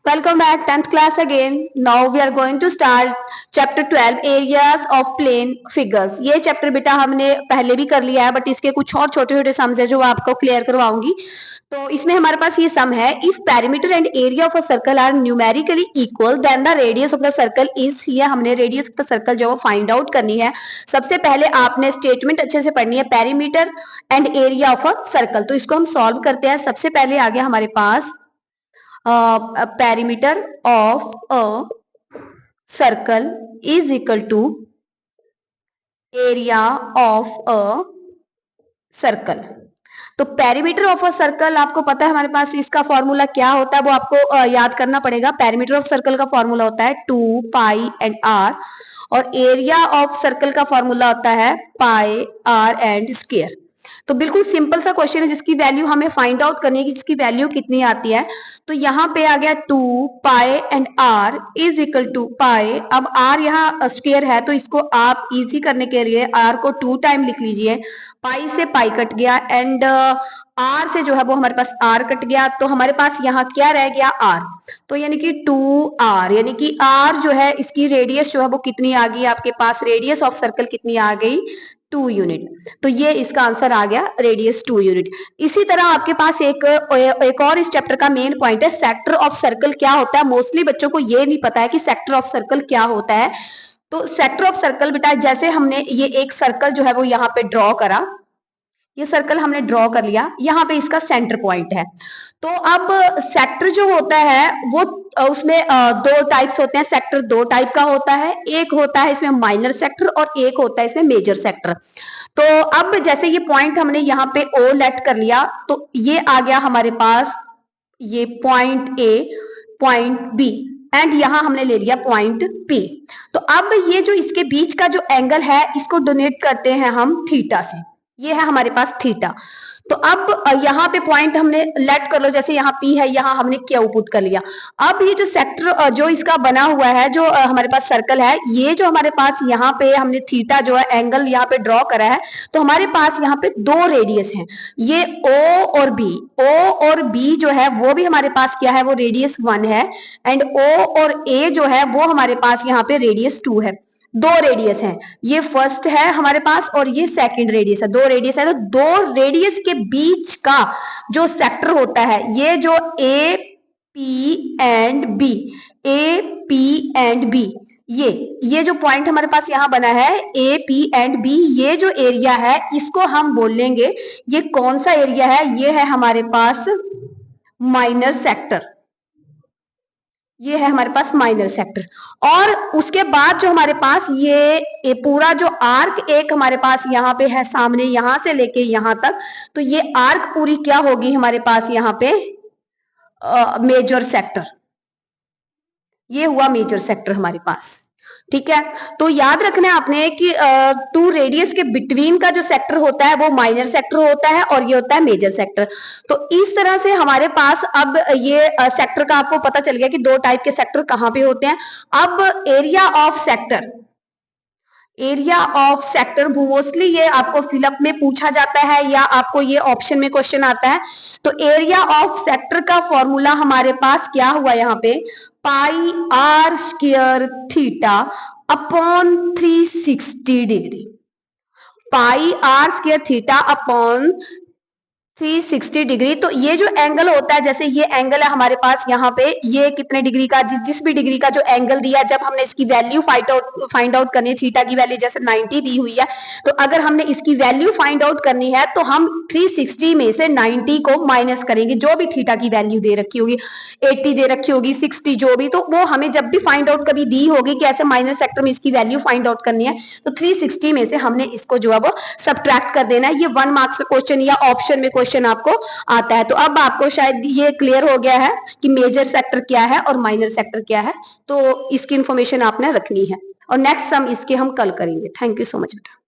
Welcome back 10th class again. Now we are going to start chapter 12 areas of plane figures. ये chapter बेटा हमने पहले भी कर लिया है बट इसके कुछ और छोटे छोटे सम्स है जो आपको क्लियर करवाऊंगी. तो इसमें हमारे पास ये सम है if perimeter and area of a circle are numerically equal then the radius of the circle is. ये हमने रेडियस ऑफ द सर्कल जो फाइंड आउट करनी है. सबसे पहले आपने स्टेटमेंट अच्छे से पढ़नी है perimeter and area of a circle. तो इसको हम सॉल्व करते हैं. सबसे पहले आ गया हमारे पास perimeter of a circle is equal to area of a circle. तो पेरीमीटर ऑफ अ सर्कल आपको पता है हमारे पास इसका फॉर्मूला क्या होता है वो आपको याद करना पड़ेगा. पेरीमीटर ऑफ सर्कल का फॉर्मूला होता है 2 पाई एंड आर और एरिया ऑफ सर्कल का फॉर्मूला होता है पाई आर एंड स्क्वायर. तो बिल्कुल सिंपल सा क्वेश्चन है जिसकी वैल्यू हमें फाइंड आउट करनी है कि जिसकी वैल्यू कितनी आती है. तो यहाँ पे आ गया 2 pi and r is equal to pi. अब आर यहाँ स्क्वायर है तो इसको आप इजी करने के लिए आर को 2 टाइम लिख लीजिए. पाई से पाई कट गया एंड आर से जो है वो हमारे पास आर कट गया. तो हमारे पास यहाँ क्या रह गया आर. तो यानी कि 2r यानी कि आर जो है इसकी रेडियस जो है वो कितनी आ गई आपके पास. रेडियस ऑफ सर्कल कितनी आ गई 2 यूनिट. तो ये इसका आंसर आ गया रेडियस 2 यूनिट. इसी तरह आपके पास एक और इस चैप्टर का मेन पॉइंट है सेक्टर ऑफ सर्कल क्या होता है. मोस्टली बच्चों को ये नहीं पता है कि सेक्टर ऑफ सर्कल क्या होता है. तो सेक्टर ऑफ सर्कल बेटा जैसे हमने ये एक सर्कल जो है वो यहाँ पे ड्रॉ करा. ये सर्कल हमने ड्रॉ कर लिया. यहाँ पे इसका सेंटर पॉइंट है. तो अब सेक्टर जो होता है वो उसमें दो टाइप्स होते हैं. सेक्टर दो टाइप का होता है. एक होता है इसमें माइनर सेक्टर और एक होता है इसमें मेजर सेक्टर. तो अब जैसे ये पॉइंट हमने यहाँ पे ओ लेट कर लिया तो ये आ गया हमारे पास ये point A point B and यहां हमने ले लिया पॉइंट पी. तो अब ये जो इसके बीच का जो एंगल है इसको डोनेट करते हैं हम थीटा से. ये है हमारे पास थीटा. तो अब यहाँ पे पॉइंट हमने लेट कर लो जैसे यहाँ पी है यहाँ हमने क्यू पुट कर लिया. अब ये जो सेक्टर जो इसका बना हुआ है जो हमारे पास सर्कल है ये जो हमारे पास यहाँ पे हमने थीटा जो है एंगल यहाँ पे ड्रॉ करा है. तो हमारे पास यहाँ पे दो रेडियस हैं ये ओ और बी. ओ और बी जो है वो भी हमारे पास क्या है वो रेडियस 1 है एंड ओ और ए जो है वो हमारे पास यहाँ पे रेडियस 2 है. दो रेडियस हैं. ये फर्स्ट है हमारे पास और ये सेकंड रेडियस है. दो रेडियस है तो दो रेडियस के बीच का जो सेक्टर होता है ये जो A P and B A P and B ये जो पॉइंट हमारे पास यहाँ बना है ए पी एंड बी ये जो एरिया है इसको हम बोलेंगे ये कौन सा एरिया है. ये है हमारे पास माइनर सेक्टर. ये है हमारे पास माइनर सेक्टर. और उसके बाद जो हमारे पास ये पूरा जो आर्क एक हमारे पास यहाँ पे है सामने यहां से लेके यहां तक. तो ये आर्क पूरी क्या होगी हमारे पास यहाँ पे मेजर सेक्टर. ये हुआ मेजर सेक्टर हमारे पास. ठीक है. तो याद रखना है आपने कि टू रेडियस के बिटवीन का जो सेक्टर होता है वो माइनर सेक्टर होता है और ये होता है मेजर सेक्टर. तो इस तरह से हमारे पास अब ये सेक्टर का आपको पता चल गया कि दो टाइप के सेक्टर कहाँ पे होते हैं. अब एरिया ऑफ सेक्टर मोस्टली ये आपको फिलअप में पूछा जाता है या आपको ये ऑप्शन में क्वेश्चन आता है. तो एरिया ऑफ सेक्टर का फॉर्मूला हमारे पास क्या हुआ यहाँ पे pi r square theta upon 360 degree. Pi r square theta upon 360 degree. तो ये जो एंगल होता है जैसे ये एंगल है हमारे पास यहाँ पे ये कितने डिग्री का जिस भी डिग्री का जो एंगल दिया जब हमने इसकी वैल्यू फाइंड आउट करनी है थीटा की वैल्यू जैसे 90 दी हुई है. तो अगर हमने इसकी वैल्यू फाइंड आउट करनी है तो हम 360 में से 90 को माइनस करेंगे जो भी थीटा की वैल्यू दे रखी होगी 80 दे रखी होगी 60 जो भी. तो वो हमें जब भी फाइंड आउट कभी दी होगी कि ऐसे माइनर सेक्टर में इसकी वैल्यू फाइंड आउट करनी है तो 360 में से हमने इसको जो है वो सब्ट्रैक्ट कर देना है. ये 1 मार्क्स का क्वेश्चन या ऑप्शन में क्वेश्चन आपको आता है. तो अब आपको शायद ये क्लियर हो गया है कि मेजर सेक्टर क्या है और माइनर सेक्टर क्या है. तो इसकी इंफॉर्मेशन आपने रखनी है और नेक्स्ट सम इसके हम कल करेंगे. थैंक यू सो मच बेटा.